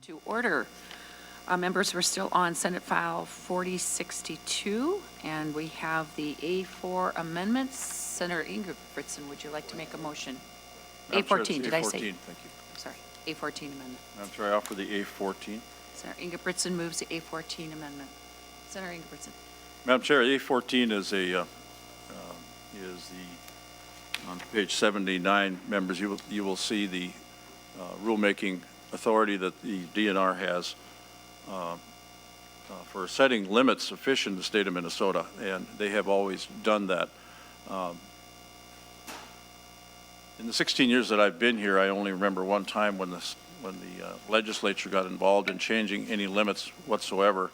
To order. Members, we're still on Senate File 4062, and we have the A4 amendments. Senator Ingebrigtsen, would you like to make a motion? A14, did I say? A14, thank you. Sorry, A14 amendment. Madam Chair, I offer the A14. Senator Ingebrigtsen moves the A14 amendment. Senator Ingebrigtsen. Madam Chair, A14 is on page 79, members, you will see the rulemaking authority that the DNR has for setting limits of fish in the state of Minnesota, and they have always done that. In the 16 years that I've been here, I only remember one time when the legislature got involved in changing any limits whatsoever.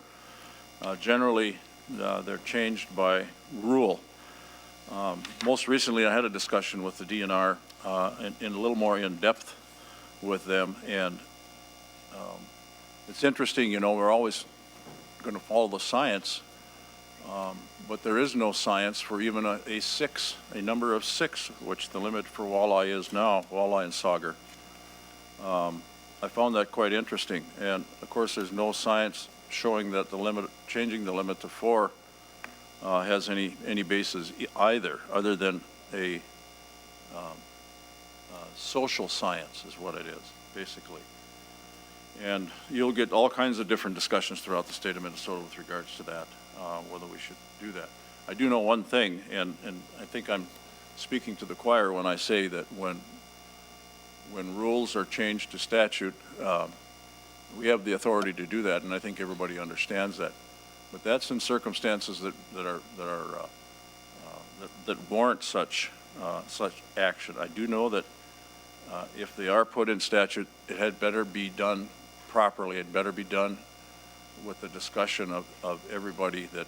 Generally, they're changed by rule. Most recently, I had a discussion with the DNR in a little more in depth with them, and it's interesting, you know, we're always going to follow the science, but there is no science for even a number of 6, which the limit for walleye is now, walleye and sauger. I found that quite interesting, and of course there's no science showing that changing the limit to 4 has any basis either, other than a social science is what it is, basically. And you'll get all kinds of different discussions throughout the state of Minnesota with regards to that, whether we should do that. I do know one thing, and I think I'm speaking to the choir when I say that when rules are changed to statute, we have the authority to do that, and I think everybody understands that. But that's in circumstances that warrant such action. I do know that if they are put in statute, it had better be done properly. It better be done with the discussion of everybody that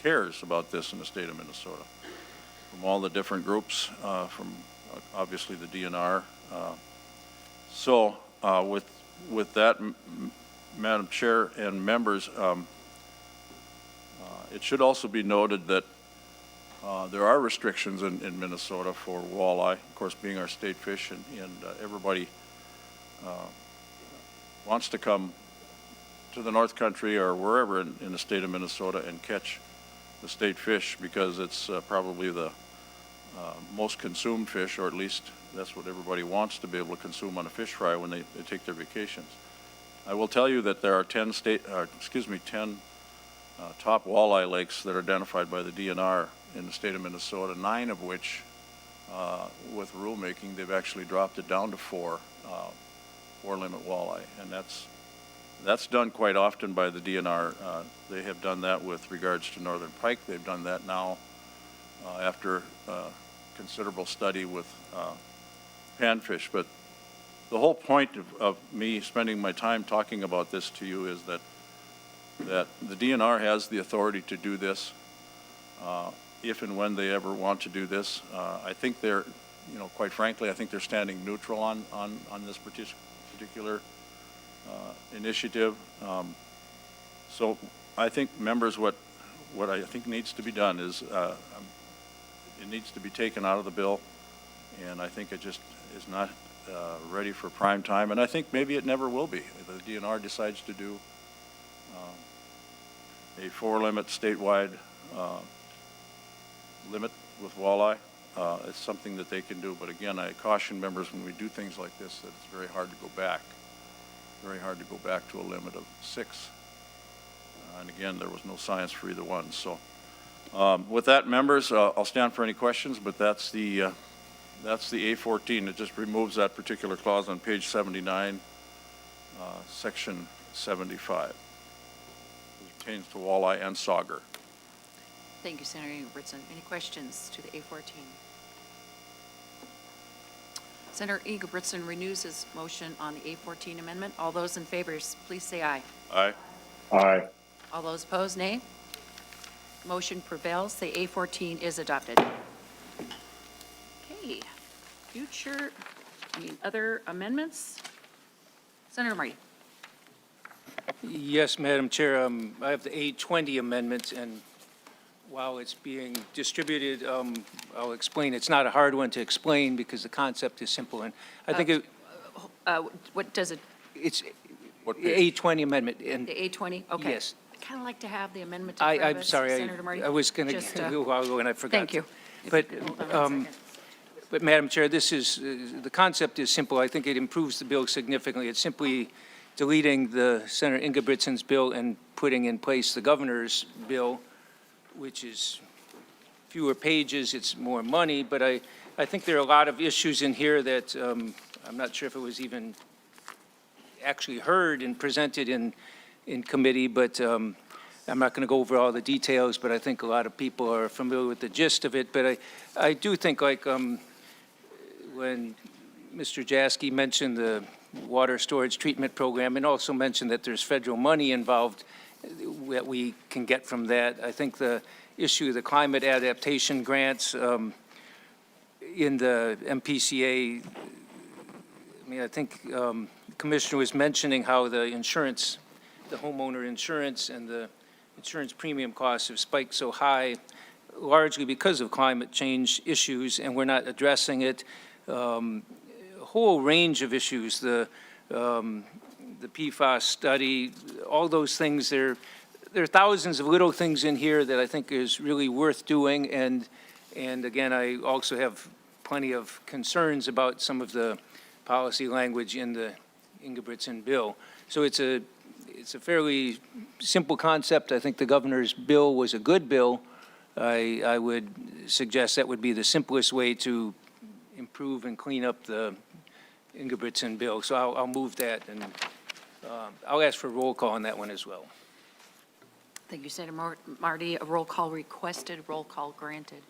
cares about this in the state of Minnesota, from all the different groups, from obviously the DNR. So with that, Madam Chair and members, it should also be noted that there are restrictions in Minnesota for walleye, of course, being our state fish, and everybody wants to come to the North Country or wherever in the state of Minnesota and catch the state fish, because it's probably the most consumed fish, or at least that's what everybody wants to be able to consume on a fish fry when they take their vacations. I will tell you that there are 10 top walleye lakes that are identified by the DNR in the state of Minnesota, 9 of which, with rulemaking, they've actually dropped it down to 4 limit walleye, and that's done quite often by the DNR. They have done that with regards to northern pike. They've done that now after considerable study with panfish. But the whole point of me spending my time talking about this to you is that the DNR has the authority to do this if and when they ever want to do this. I think they're, you know, quite frankly, I think they're standing neutral on this particular initiative. So I think, members, what I think needs to be done is it needs to be taken out of the bill, and I think it just is not ready for prime time, and I think maybe it never will be. If the DNR decides to do a 4-limit statewide limit with walleye, it's something that they can do. But again, I caution members when we do things like this that it's very hard to go back. Very hard to go back to a limit of 6. And again, there was no science for either one. So with that, members, I'll stand for any questions, but that's the A14. It just removes that particular clause on page 79, section 75. It pertains to walleye and sauger. Thank you, Senator Ingebrigtsen. Any questions to the A14? Senator Ingebrigtsen renews his motion on the A14 amendment. All those in favor, please say aye. Aye. Aye. All those opposed, nay. Motion prevails. The A14 is adopted. Okay. Other amendments? Senator Marty. Yes, Madam Chair. I have the 820 amendment, and while it's being distributed, I'll explain. It's not a hard one to explain because the concept is simple, and I think what does it? What page? A20 amendment, and The A20? Okay. Yes. I'd kind of like to have the amendment in front of I'm us, sorry, Senator Marty. I was going Just, to, a while ago, and I forgot. Thank you. If But, you could hold on one second. but Madam Chair, this is, the concept is simple. I think it improves the bill significantly. It's simply deleting the Senator Ingebrigtsen's bill and putting in place the governor's bill, which is fewer pages, it's more money, but I think there are a lot of issues in here that I'm not sure if it was even actually heard and presented in committee, but I'm not going to go over all the details, but I think a lot of people are familiar with the gist of it. But I do think, like, when Mr. Jaski mentioned the water storage treatment program and also mentioned that there's federal money involved that we can get from that, I think the issue of the climate adaptation grants in the MPCA, I mean, I think the Commissioner was mentioning how the insurance, the homeowner insurance and the insurance premium costs have spiked so high, largely because of climate change issues, and we're not addressing it. A whole range of issues, the PFAS study, all those things, there are thousands of little things in here that I think is really worth doing, and again, I also have plenty of concerns about some of the policy language in the Ingebrigtsen bill. So it's a fairly simple concept. I think the governor's bill was a good bill. I would suggest that would be the simplest way to improve and clean up the Ingebrigtsen bill. So I'll move that, and I'll ask for a roll call on that one as well. Thank you, Senator Marty. A roll call requested, roll call granted.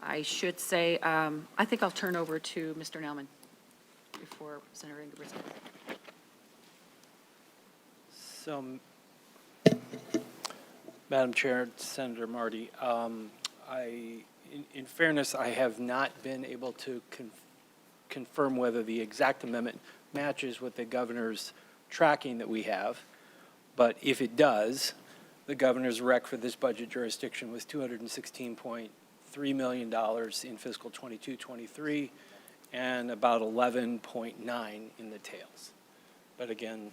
I should say, I think I'll turn over to Mr. Naumann before Senator Ingebrigtsen. So, Madam Chair, Senator Marty, in fairness, I have not been able to confirm whether the exact amendment matches with the governor's tracking that we have, but if it does, the governor's rec for this budget jurisdiction was $216.3 million in fiscal 22-23, and about 11.9 in the tails. But again,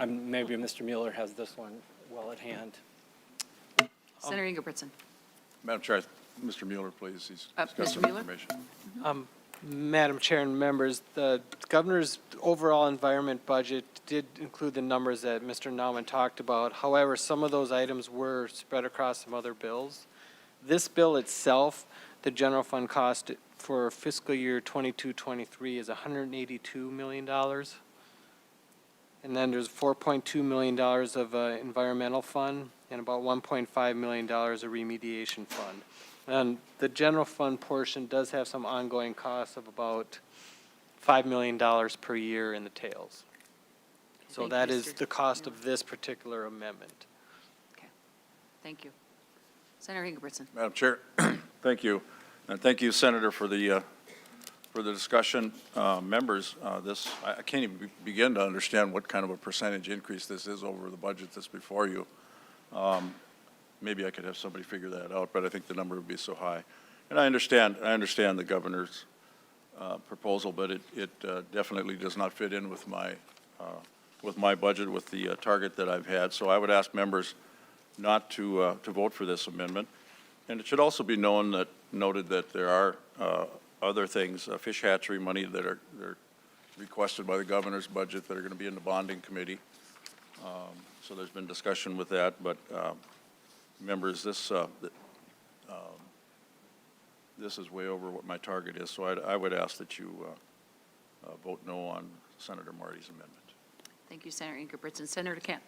maybe Mr. Mueller has this one well at hand. Senator Ingebrigtsen. Madam Chair, Mr. Mueller, please. He's got Mr. some Mueller? information. Madam Chair and members, the governor's overall environment budget did include the numbers that Mr. Naumann talked about. However, some of those items were spread across some other bills. This bill itself, the general fund cost for fiscal year 22-23 is $182 million. And then there's $4.2 million of environmental fund and about $1.5 million of remediation fund. And the general fund portion does have some ongoing costs of about $5 million per year in the tails. So Thank that you, is Mr. the cost of this particular amendment. Okay. Thank you. Senator Ingebrigtsen. Madam Chair, thank you. And thank you, Senator, for the discussion. Members, I can't even begin to understand what kind of a percentage increase this is over the budget that's before you. Maybe I could have somebody figure that out, but I think the number would be so high. And I understand the governor's proposal, but it definitely does not fit in with my budget, with the target that I've had. So I would ask members not to vote for this amendment. And it should also be noted that there are other things, fish hatchery money that are requested by the governor's budget that are going to be in the bonding committee. So there's been discussion with that, but members, this is way over what my target is. So I would ask that you vote no on Senator Marty's amendment. Thank you, Senator Ingebrigtsen. Senator Kent.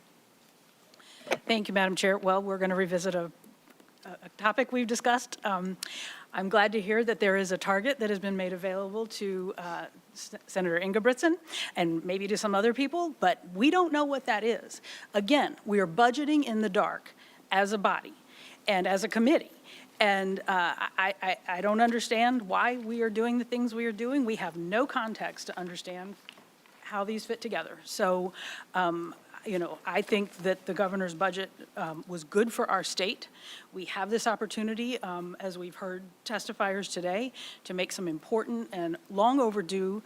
Thank you, Madam Chair. Well, we're going to revisit a topic we've discussed. I'm glad to hear that there is a target that has been made available to Senator Ingebrigtsen and maybe to some other people, but we don't know what that is. Again, we are budgeting in the dark as a body and as a committee. And I don't understand why we are doing the things we are doing. We have no context to understand how these fit together. So, I think that the governor's budget was good for our state. We have this opportunity, as we've heard testifiers today, to make some important and long overdue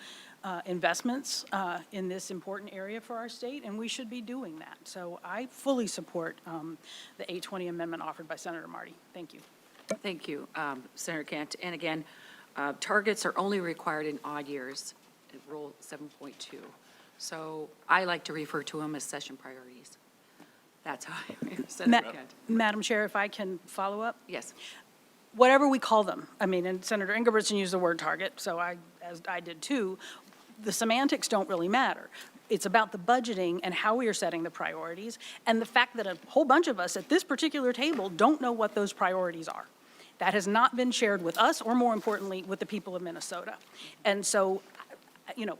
investments in this important area for our state, and we should be doing that. So I fully support the 820 amendment offered by Senator Marty. Thank you. Thank you, Senator Kent. And again, targets are only required in odd years, Rule 7.2. So I like to refer to them as session priorities. That's how Senator Kent. Madam Chair, if I can follow up? Yes. Whatever we call them, I mean, and Senator Ingebrigtsen used the word target, so as I did too, the semantics don't really matter. It's about the budgeting and how we are setting the priorities, and the fact that a whole bunch of us at this particular table don't know what those priorities are. That has not been shared with us, or more importantly, with the people of Minnesota. And so, you know,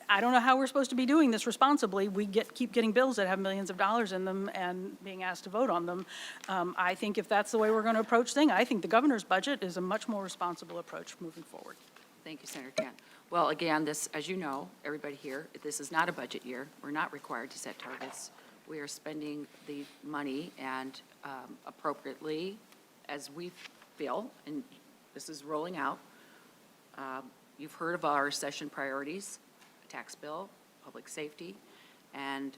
I don't know how we're supposed to be doing this responsibly. We keep getting bills that have millions of dollars in them and being asked to vote on them. I think if that's the way we're going to approach things, I think the governor's budget is a much more responsible approach moving forward. Thank you, Senator Kent. Well, again, this, as you know, everybody here, this is not a budget year. We're not required to set targets. We are spending the money and appropriately as we feel, and this is rolling out. You've heard of our session priorities: tax bill, public safety, and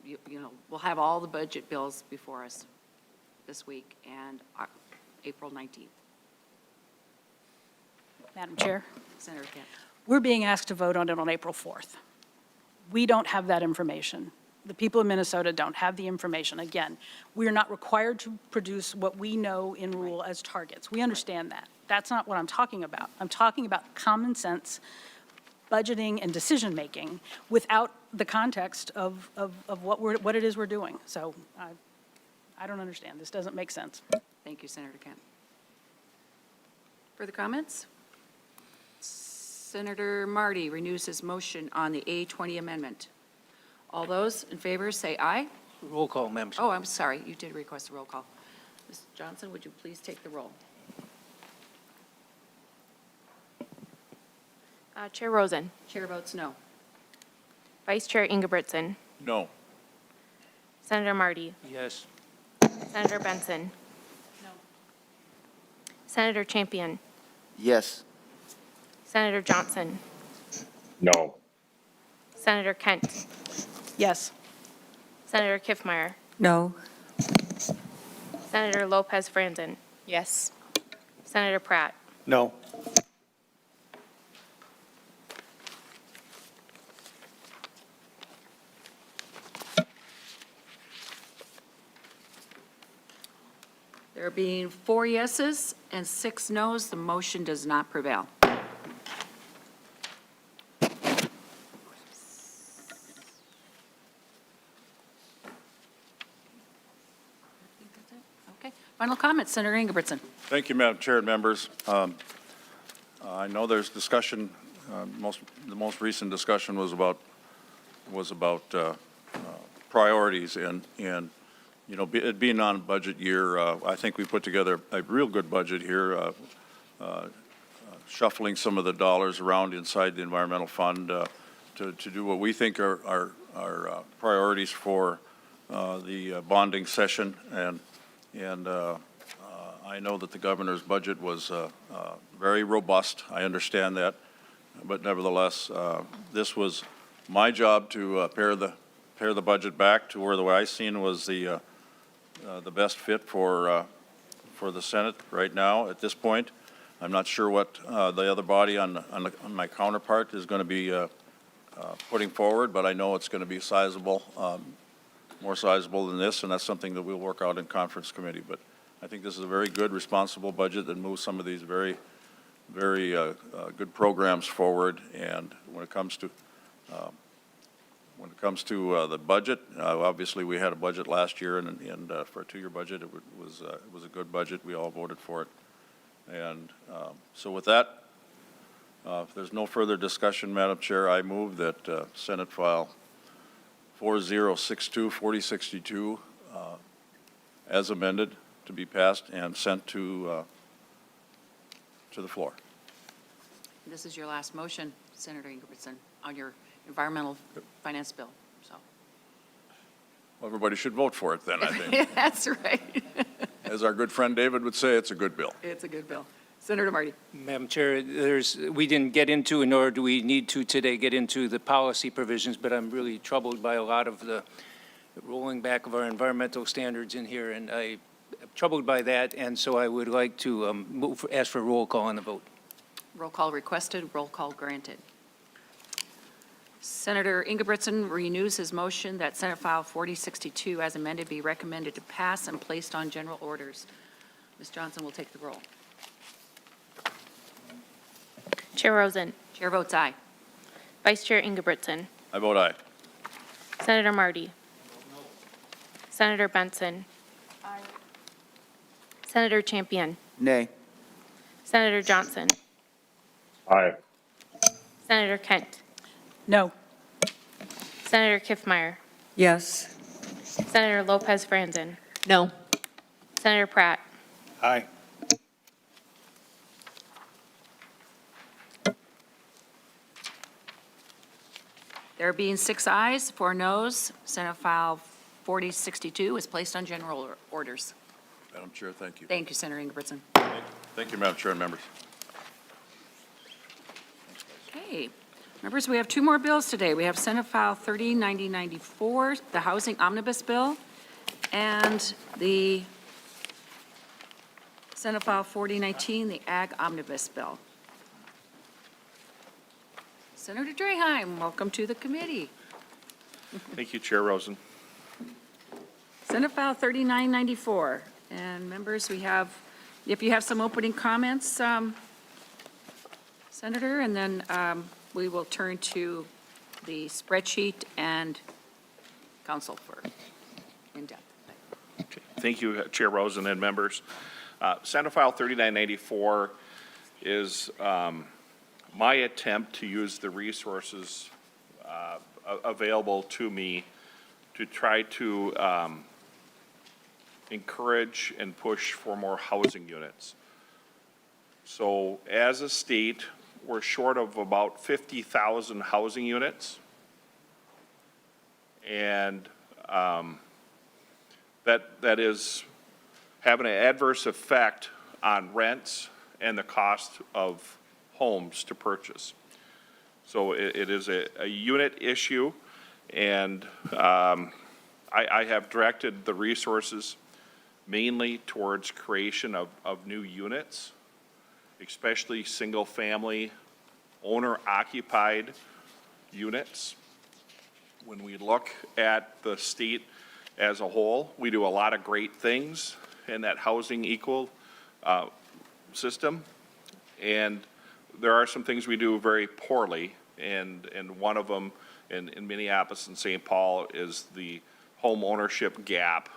you know, we'll have all the budget bills before us this week and April 19th. Madam Chair, Senator Kent. we're being asked to vote on it on April 4th. We don't have that information. The people of Minnesota don't have the information. Again, we are not required to produce what we know in rule as targets. We understand that. That's not what I'm talking about. I'm talking about common sense budgeting and decision-making without the context of what it is we're doing. So I don't understand. This doesn't make sense. Thank you, Senator Kent. Further comments? Senator Marty renews his motion on the A20 amendment. All those in favor say aye. Roll call, Madam Chair. Oh, I'm sorry, you did request a roll call. Ms. Johnson, would you please take the roll? Chair Rosen, Chair votes no. Vice Chair Ingebrigtsen, No. Senator Marty, Yes. Senator Benson. No. Senator Champion, Yes. Senator Johnson, No. Senator Kent, Yes. Senator Kiffmeyer, No. Senator Lopez Franzen, Yes. Senator Pratt, No. There being 4 yeses and 6 noes, the motion does not prevail. Okay, final comments, Senator Ingebrigtsen. Thank you, Madam Chair and members. I know there's discussion, the most recent discussion was about priorities and, you know, it being on budget year, I think we put together a real good budget here, shuffling some of the dollars around inside the environmental fund to do what we think are priorities for the bonding session. And I know that the governor's budget was very robust. I understand that. But nevertheless, this was my job to pare the budget back to where the way I seen was the best fit for the Senate right now at this point. I'm not sure what the other body on my counterpart is going to be putting forward, but I know it's going to be sizable, more sizable than this, and that's something that we'll work out in conference committee. But I think this is a very good, responsible budget that moves some of these very, very good programs forward. And when it comes to the budget, obviously we had a budget last year, and for a 2-year budget, it was a good budget. We all voted for it. And so with that, if there's no further discussion, Madam Chair, I move that Senate File 4062-4062 as amended to be passed and sent to the floor. This is your last motion, Senator Ingebrigtsen, on your environmental finance bill, so. Well, everybody should vote for it then, I think. That's right. As our good friend David would say, it's a good bill. It's a good bill. Senator Marty. Madam Chair, we didn't get into, nor do we need to today get into the policy provisions, but I'm really troubled by a lot of the rolling back of our environmental standards in here, and I'm troubled by that, and so I would like to ask for a roll call on the vote. Roll call requested, roll call granted. Senator Ingebrigtsen renews his motion that Senate File 4062 as amended be recommended to pass and placed on general orders. Ms. Johnson will take the roll. Chair Rosen, Chair votes aye. Vice Chair Ingebrigtsen, I vote aye. Senator Marty. Senator Benson. Senator Champion, Nay. Senator Johnson, Aye. Senator Kent, No. Senator Kiffmeyer, Yes. Senator Lopez Franzen, No. Senator Pratt, Aye. There being 6 ayes, 4 noes, Senate File 4062 is placed on general orders. Madam Chair, thank you. Thank you, Senator Ingebrigtsen. Thank you, Madam Chair and members. Okay, members, we have 2 more bills today. We have Senate File 309094, the Housing Omnibus Bill, and the Senate File 4019, the Ag Omnibus Bill. Senator Draheim, welcome to the committee. Thank you, Chair Rosen. Senate File 3994, and members, we have, if you have some opening comments, Senator, and then we will turn to the spreadsheet and council for in-depth. Thank you, Chair Rosen and members. Senate File 3994 is my attempt to use the resources available to me to try to encourage and push for more housing units. So as a state, we're short of about 50,000 housing units. And that is having an adverse effect on rents and the cost of homes to purchase. So it is a unit issue, and I have directed the resources mainly towards creation of new units, especially single-family, owner-occupied units. When we look at the state as a whole, we do a lot of great things in that housing equal system, and there are some things we do very poorly, and one of them in Minneapolis and St. Paul is the home ownership gap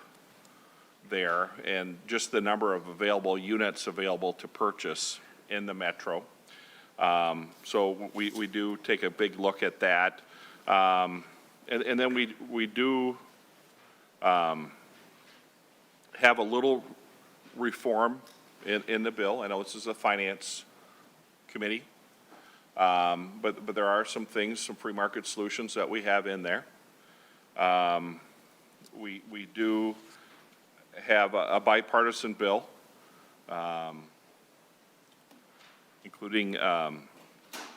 there, and just the number of available units available to purchase in the metro. So we do take a big look at that. And then we do have a little reform in the bill. I know this is a finance committee, but there are some things, some free market solutions that we have in there. We do have a bipartisan bill, including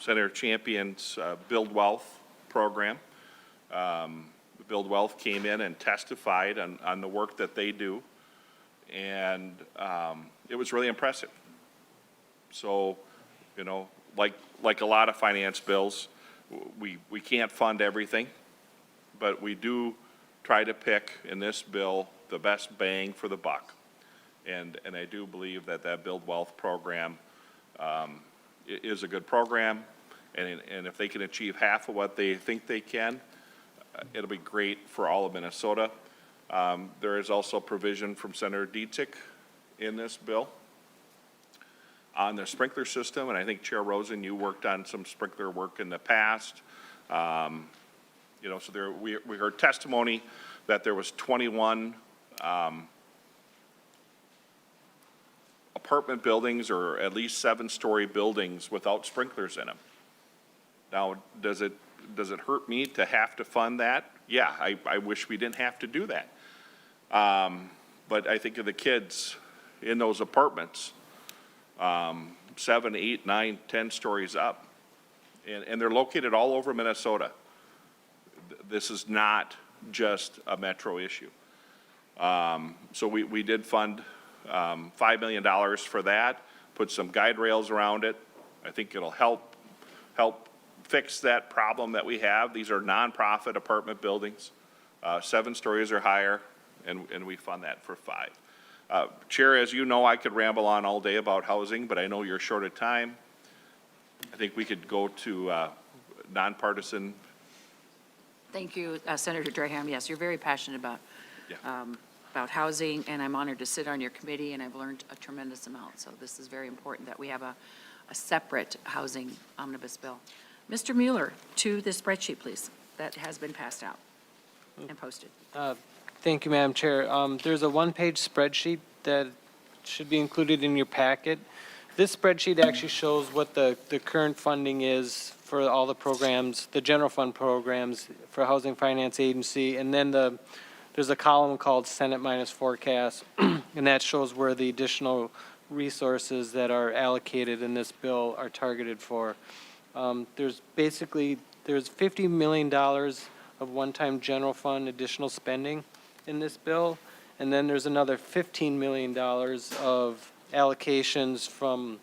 Senator Champion's Build Wealth program. Build Wealth came in and testified on the work that they do, and it was really impressive. So, you know, like a lot of finance bills, we can't fund everything, but we do try to pick in this bill the best bang for the buck. And I do believe that Build Wealth program is a good program, and if they can achieve half of what they think they can, it'll be great for all of Minnesota. There is also provision from Senator Dietzick in this bill on the sprinkler system, and I think Chair Rosen, you worked on some sprinkler work in the past. You know, so we heard testimony that there was 21 apartment buildings or at least 7-story buildings without sprinklers in them. Now, does it hurt me to have to fund that? Yeah, I wish we didn't have to do that. But I think of the kids in those apartments 7, 8, 9, 10 stories up. And they're located all over Minnesota. This is not just a metro issue. So we did fund $5 million for that, put some guide rails around it. I think it'll help fix that problem that we have. These are nonprofit apartment buildings, 7 stories or higher, and we fund that for 5. Chair, as you know, I could ramble on all day about housing, but I know you're short of time. I think we could go to nonpartisan. Thank you, Senator Draheim. Yes, you're very passionate about housing, and I'm honored to sit on your committee, and I've learned a tremendous amount. So this is very important that we have a separate housing omnibus bill. Mr. Mueller, to the spreadsheet, please, that has been passed out and posted. Thank you, Madam Chair. There's a one-page spreadsheet that should be included in your packet. This spreadsheet actually shows what the current funding is for all the programs, the general fund programs for Housing Finance Agency, and then there's a column called Senate minus forecast, and that shows where the additional resources that are allocated in this bill are targeted for. There's $50 million of one-time general fund additional spending in this bill, and then there's another $15 million of allocations from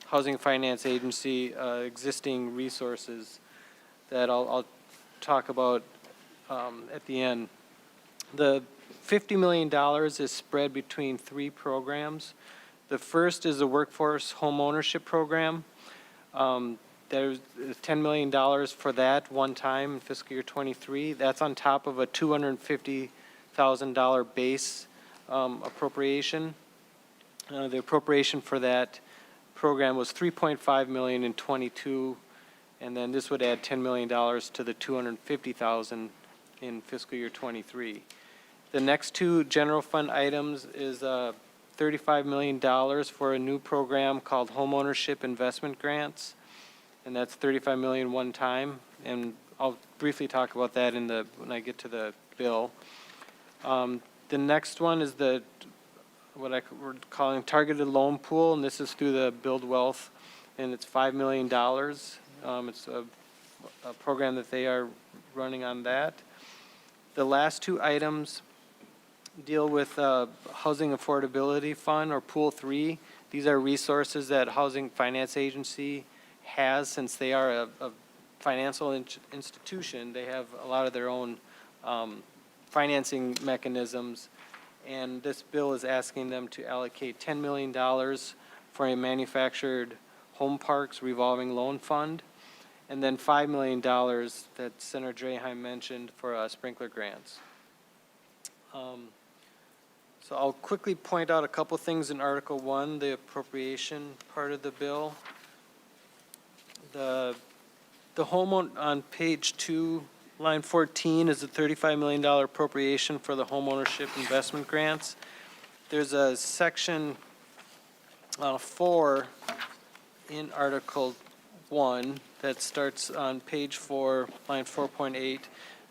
Housing Finance Agency existing resources that I'll talk about at the end. The $50 million is spread between 3 programs. The first is the Workforce Home Ownership Program. There's $10 million for that one time in fiscal year '23. That's on top of a $250,000 base appropriation. The appropriation for that program was $3.5 million in '22, and then this would add $10 million to the $250,000 in fiscal year '23. The next 2 general fund items is $35 million for a new program called Homeownership Investment Grants, and that's $35 million one time, and I'll briefly talk about that when I get to the bill. The next one is we're calling targeted loan pool, and this is through the Build Wealth, and it's $5 million. It's a program that they are running on that. The last 2 items deal with Housing Affordability Fund, or Pool 3. These are resources that Housing Finance Agency has, since they are a financial institution. They have a lot of their own financing mechanisms, and this bill is asking them to allocate $10 million for a manufactured home parks revolving loan fund, and then $5 million that Senator Draheim mentioned for sprinkler grants. So I'll quickly point out a couple things in Article 1, the appropriation part of the bill. The home on page 2, line 14, is a $35 million appropriation for the homeownership investment grants. There's a section 4 in Article 1 that starts on page 4, line 4.8.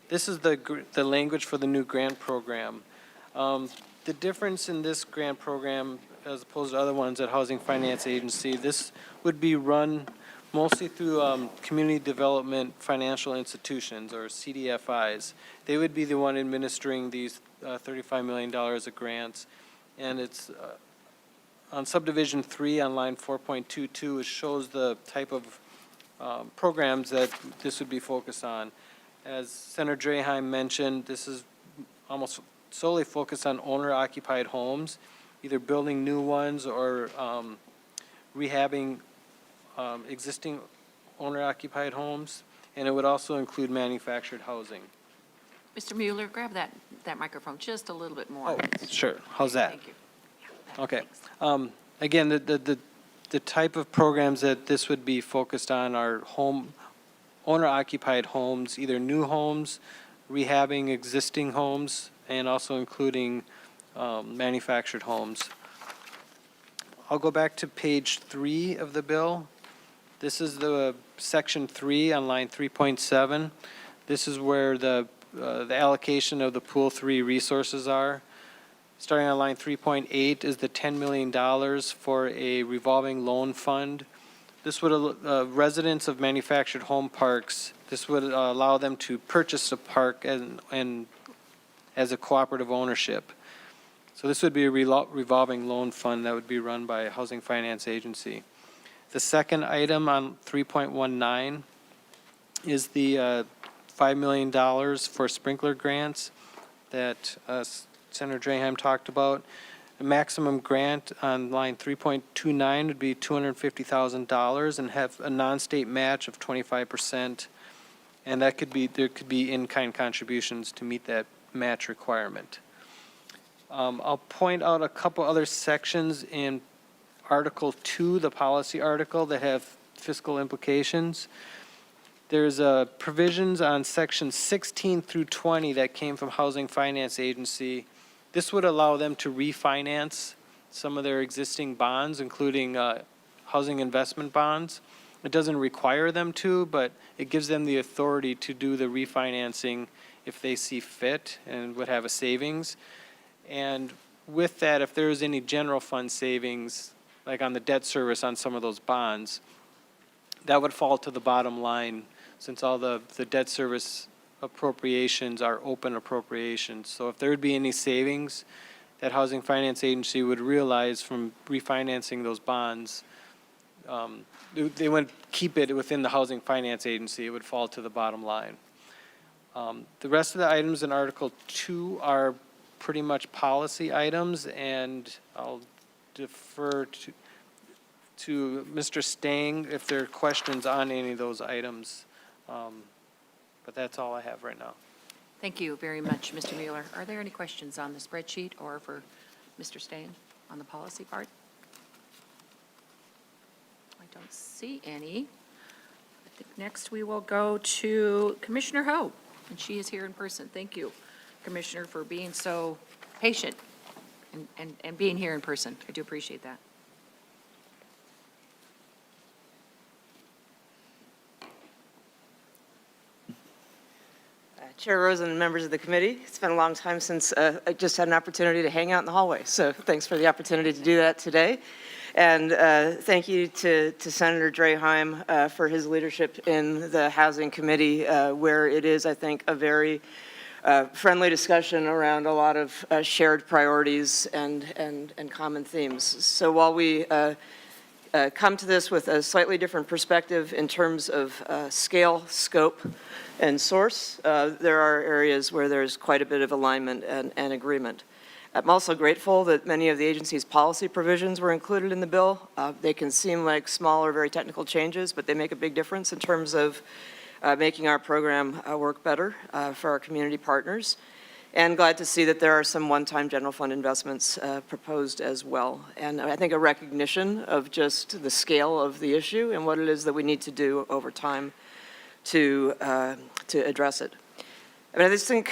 This is the language for the new grant program. The difference in this grant program, as opposed to other ones at Housing Finance Agency, this would be run mostly through community development financial institutions, or CDFIs. They would be the one administering these $35 million of grants. And it's on subdivision 3 on line 4.22, it shows the type of programs that this would be focused on. As Senator Draheim mentioned, this is almost solely focused on owner-occupied homes, either building new ones or rehabbing existing owner-occupied homes, and it would also include manufactured housing. Mr. Mueller, grab that microphone just a little bit more. Oh, sure. How's that? Thank you. Okay. Thanks. Again, the type of programs that this would be focused on are owner-occupied homes, either new homes, rehabbing existing homes, and also including manufactured homes. I'll go back to page 3 of the bill. This is the section 3 on line 3.7. This is where the allocation of the Pool 3 resources are. Starting on line 3.8 is the $10 million for a revolving loan fund. This would, residents of manufactured home parks, this would allow them to purchase a park and as a cooperative ownership. So this would be a revolving loan fund that would be run by a housing finance agency. The second item on 3.19 is the $5 million for sprinkler grants that Senator Draheim talked about. The maximum grant on line 3.29 would be $250,000 and have a non-state match of 25%. And that could be, there could be in-kind contributions to meet that match requirement. I'll point out a couple other sections in Article 2, the policy article, that have fiscal implications. There's provisions on sections 16 through 20 that came from Housing Finance Agency. This would allow them to refinance some of their existing bonds, including housing investment bonds. It doesn't require them to, but it gives them the authority to do the refinancing if they see fit and would have a savings. And with that, if there is any general fund savings, like on the debt service on some of those bonds, that would fall to the bottom line, since all the debt service appropriations are open appropriations. So if there would be any savings that Housing Finance Agency would realize from refinancing those bonds, they wouldn't keep it within the Housing Finance Agency. It would fall to the bottom line. The rest of the items in Article 2 are pretty much policy items, and I'll defer to Mr. Stang if there are questions on any of those items. But that's all I have right now. Thank you very much, Mr. Mueller. Are there any questions on the spreadsheet or for Mr. Stain on the policy part? I don't see any. I think next we will go to Commissioner Ho, and she is here in person. Thank you, Commissioner, for being so patient and being here in person. I do appreciate that. Chair Rosen and members of the committee, it's been a long time since I just had an opportunity to hang out in the hallway, so thanks for the opportunity to do that today. And thank you to Senator Draheim for his leadership in the Housing Committee, where it is, I think, a very friendly discussion around a lot of shared priorities and common themes. So while we come to this with a slightly different perspective in terms of scale, scope, and source, there are areas where there's quite a bit of alignment and agreement. I'm also grateful that many of the agency's policy provisions were included in the bill. They can seem like small or very technical changes, but they make a big difference in terms of making our program work better for our community partners. And glad to see that there are some one-time general fund investments proposed as well. And I think a recognition of just the scale of the issue and what it is that we need to do over time to address it. I mean, I just think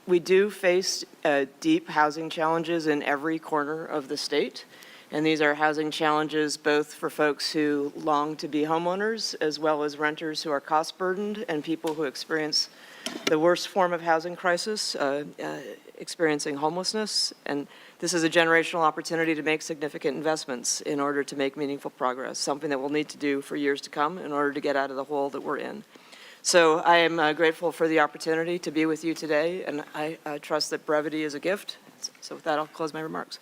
we do face deep housing challenges in every corner of the state. And these are housing challenges both for folks who long to be homeowners, as well as renters who are cost burdened and people who experience the worst form of housing crisis, experiencing homelessness. And this is a generational opportunity to make significant investments in order to make meaningful progress, something that we'll need to do for years to come in order to get out of the hole that we're in. So I am grateful for the opportunity to be with you today, and I trust that brevity is a gift. So with that, I'll close my remarks.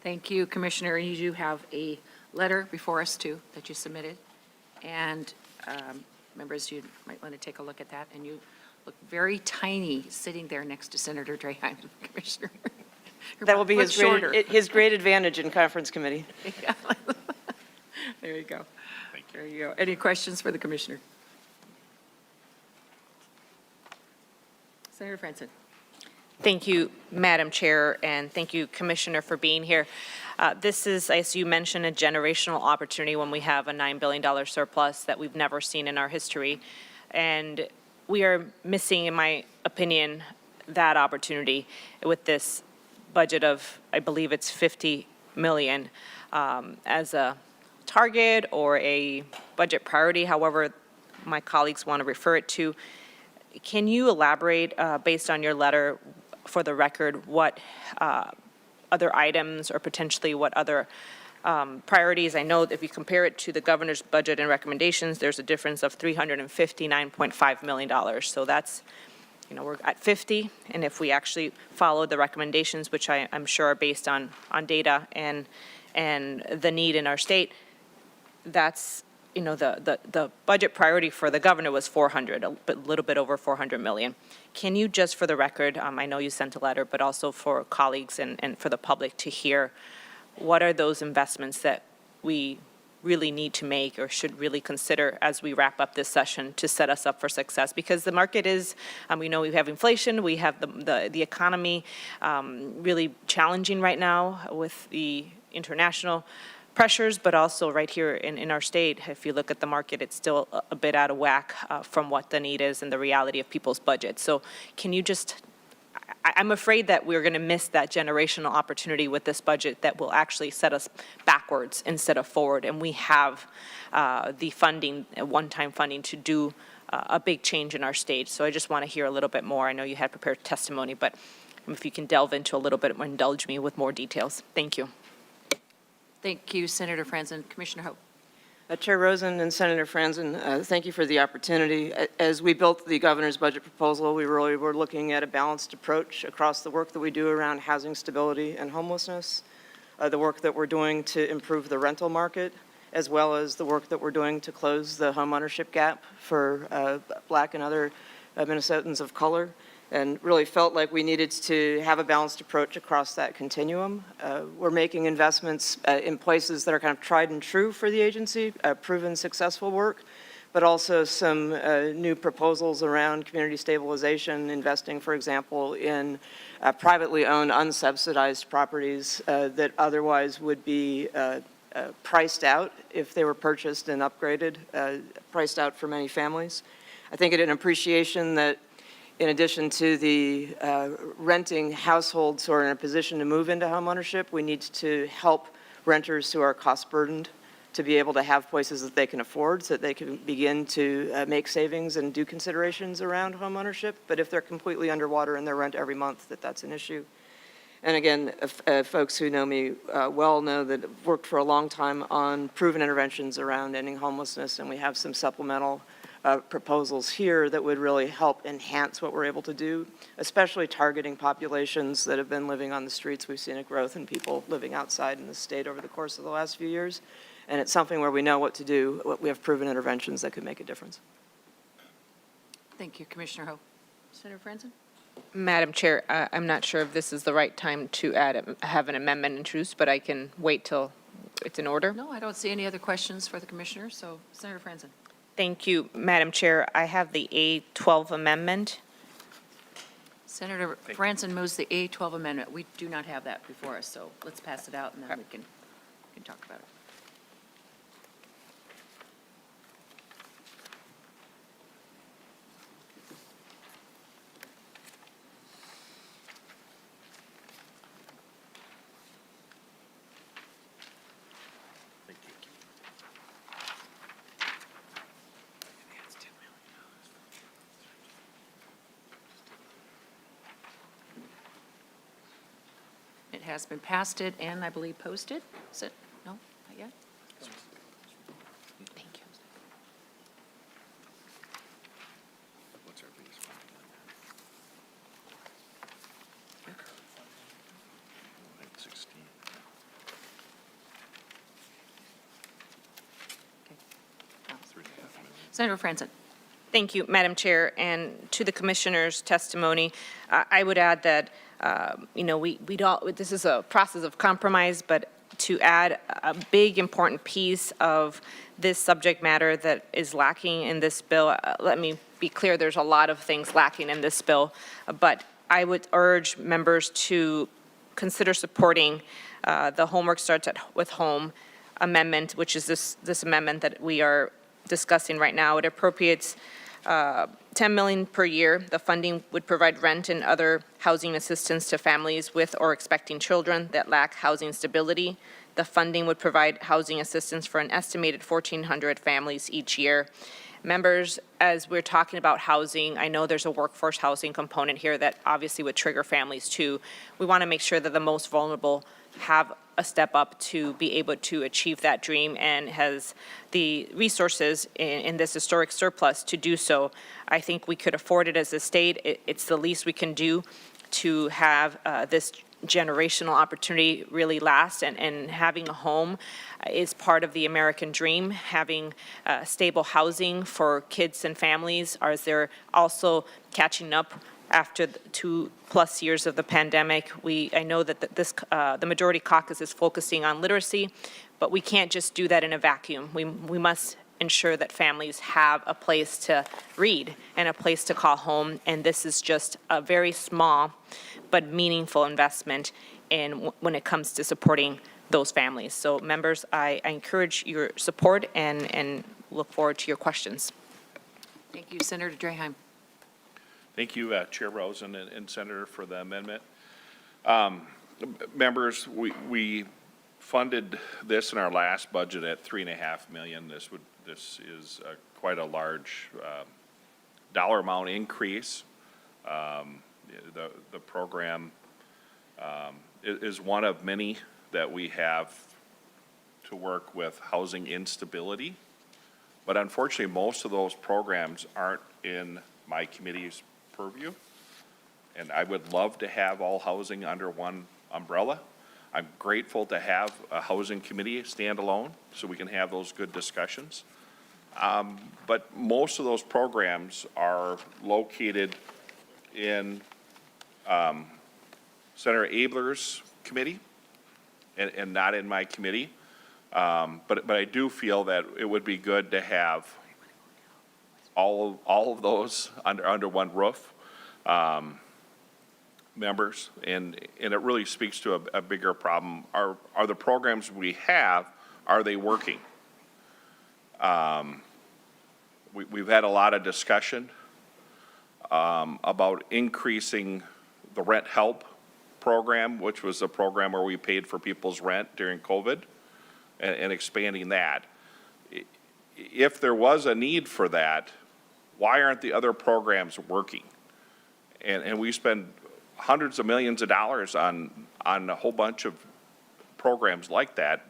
Thank you, Commissioner. You do have a letter before us, too, that you submitted. And members, you might want to take a look at that. And you look very tiny sitting there next to Senator Draheim, Commissioner. That will be his great advantage in conference committee. Yeah. There you go. There you go. Any questions for the Commissioner? Senator Franson. Thank you, Madam Chair, and thank you, Commissioner, for being here. This is, as you mentioned, a generational opportunity when we have a $9 billion surplus that we've never seen in our history. And we are missing, in my opinion, that opportunity with this budget of, I believe it's $50 million as a target or a budget priority, however my colleagues want to refer it to. Can you elaborate, based on your letter, for the record what other items or potentially what other priorities. I know that if you compare it to the governor's budget and recommendations, there's a difference of $359.5 million. So that's, we're at 50, and if we actually follow the recommendations, which I'm sure are based on data and the need in our state, that's, the budget priority for the governor was 400, a little bit over 400 million. Can you just, for the record, I know you sent a letter, but also for colleagues and for the public to hear, what are those investments that we really need to make or should really consider as we wrap up this session to set us up for success? Because the market is, we know we have inflation, we have the economy really challenging right now with the international pressures, but also right here in our state, if you look at the market, it's still a bit out of whack from what the need is and the reality of people's budgets. So can you just, I'm afraid that we're going to miss that generational opportunity with this budget that will actually set us backwards instead of forward. And we have the funding, one-time funding, to do a big change in our state. So I just want to hear a little bit more. I know you had prepared testimony, but if you can delve into a little bit more, indulge me with more details. Thank you. Thank you, Senator Franzen. Commissioner Ho. Chair Rosen and Senator Franzen, thank you for the opportunity. As we built the governor's budget proposal, we really were looking at a balanced approach across the work that we do around housing stability and homelessness, the work that we're doing to improve the rental market, as well as the work that we're doing to close the homeownership gap for Black and other Minnesotans of color, and really felt like we needed to have a balanced approach across that continuum. We're making investments in places that are kind of tried and true for the agency, proven successful work, but also some new proposals around community stabilization, investing, for example, in privately owned, unsubsidized properties that otherwise would be priced out if they were purchased and upgraded, priced out for many families. I think an appreciation that in addition to the renting households who are in a position to move into homeownership, we need to help renters who are cost burdened to be able to have places that they can afford so that they can begin to make savings and do considerations around homeownership. But if they're completely underwater in their rent every month, that's an issue. And again, folks who know me well know that I've worked for a long time on proven interventions around ending homelessness, and we have some supplemental proposals here that would really help enhance what we're able to do, especially targeting populations that have been living on the streets. We've seen a growth in people living outside in the state over the course of the last few years, and it's something where we know what to do. We have proven interventions that could make a difference. Thank you, Commissioner Ho. Senator Franzen? Madam Chair, I'm not sure if this is the right time to have an amendment introduced, but I can wait till it's in order. No, I don't see any other questions for the commissioner, so Senator Franzen. Thank you, Madam Chair. I have the A12 amendment. Senator Franzen moves the A12 amendment. We do not have that before us, so let's pass it out and then we can talk about it. It has been passed and I believe posted. Is it? No, not yet? Thank you. What's our biggest one? 16. Senator Franzen. Thank you, Madam Chair, and to the Commissioner's testimony, I would add that, this is a process of compromise, but to add a big, important piece of this subject matter that is lacking in this bill, let me be clear, there's a lot of things lacking in this bill, but I would urge members to consider supporting the Homework Starts with Home amendment, which is this amendment that we are discussing right now. It appropriates $10 million per year. The funding would provide rent and other housing assistance to families with or expecting children that lack housing stability. The funding would provide housing assistance for an estimated 1,400 families each year. Members, as we're talking about housing, I know there's a workforce housing component here that obviously would trigger families too. We want to make sure that the most vulnerable have a step up to be able to achieve that dream and has the resources in this historic surplus to do so. I think we could afford it as a state. It's the least we can do to have this generational opportunity really last, and having a home is part of the American dream. Having stable housing for kids and families, as they're also catching up after the 2+ years of the pandemic. I know that the majority caucus is focusing on literacy, but we can't just do that in a vacuum. We must ensure that families have a place to read and a place to call home, and this is just a very small but meaningful investment when it comes to supporting those families. So members, I encourage your support and look forward to your questions. Thank you, Senator Draheim. Thank you, Chair Rosen and Senator, for the amendment. Members, we funded this in our last budget at $3.5 million. This is quite a large dollar amount increase. The program is one of many that we have to work with housing instability. But unfortunately, most of those programs aren't in my committee's purview. And I would love to have all housing under one umbrella. I'm grateful to have a housing committee stand alone so we can have those good discussions. But most of those programs are located in Senator Abler's committee and not in my committee. But I do feel that it would be good to have all of those under one roof, members, and it really speaks to a bigger problem. Are the programs we have, are they working? We've had a lot of discussion about increasing the rent help program, which was a program where we paid for people's rent during COVID, and expanding that. If there was a need for that, why aren't the other programs working? And we spend hundreds of millions of dollars on a whole bunch of programs like that.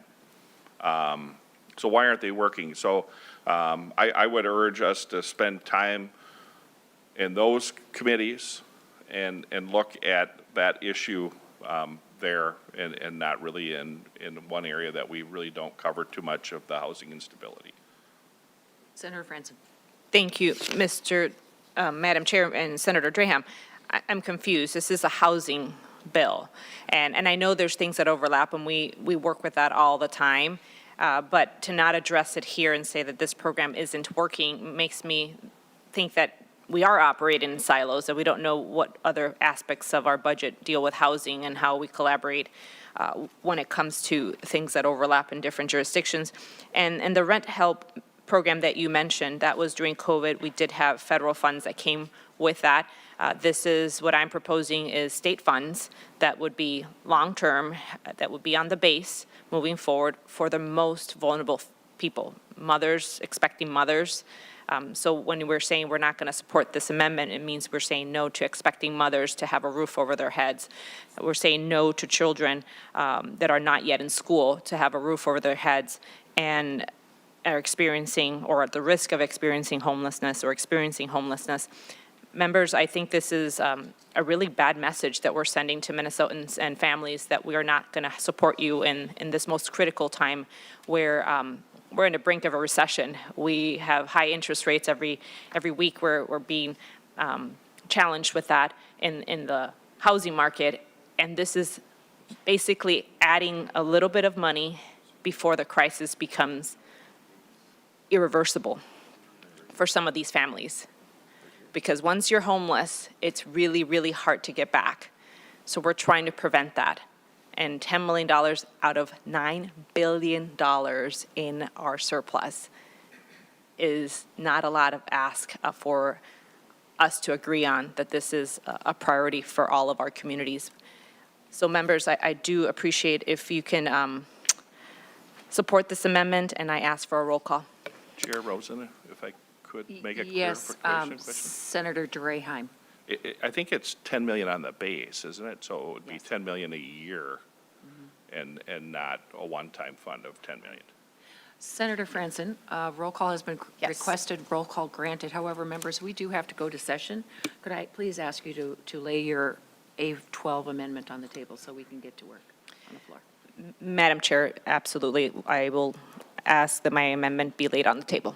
So why aren't they working? So I would urge us to spend time in those committees and look at that issue there and not really in one area that we really don't cover too much of the housing instability. Senator Franzen. Thank you, Madam Chair and Senator Draheim. I'm confused. This is a housing bill. And I know there's things that overlap, and we work with that all the time. But to not address it here and say that this program isn't working makes me think that we are operating in silos, and we don't know what other aspects of our budget deal with housing and how we collaborate when it comes to things that overlap in different jurisdictions. And the rent help program that you mentioned, that was during COVID. We did have federal funds that came with that. This is what I'm proposing is state funds that would be long-term, that would be on the base moving forward for the most vulnerable people, mothers, expecting mothers. So when we're saying we're not going to support this amendment, it means we're saying no to expecting mothers to have a roof over their heads. We're saying no to children that are not yet in school to have a roof over their heads and are experiencing or at the risk of experiencing homelessness or experiencing homelessness. Members, I think this is a really bad message that we're sending to Minnesotans and families that we are not going to support you in this most critical time where we're in the brink of a recession. We have high interest rates every week. We're being challenged with that in the housing market. And this is basically adding a little bit of money before the crisis becomes irreversible for some of these families. Because once you're homeless, it's really, really hard to get back. So we're trying to prevent that. And $10 million out of $9 billion in our surplus is not a lot of ask for us to agree on that this is a priority for all of our communities. So members, I do appreciate if you can support this amendment, and I ask for a roll call. Chair Rosen, if I could make it clear Yes, for Commissioner? Senator Draheim. I think it's 10 million on the base, isn't it? So it would be Yes. 10 million a year and not a one-time fund of 10 million. Senator Franzen, roll call has been Yes. requested, roll call granted. However, members, we do have to go to session. Could I please ask you to lay your A12 amendment on the table so we can get to work on the floor? Madam Chair, absolutely. I will ask that my amendment be laid on the table.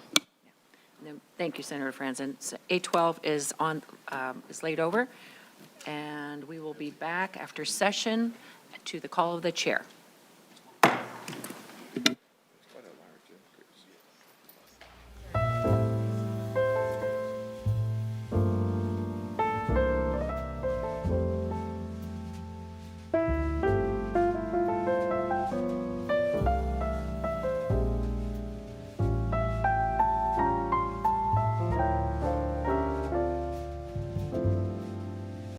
And then- Thank you, Senator Franzen. So A12 is is laid over, and we will be back after session to the call of the chair.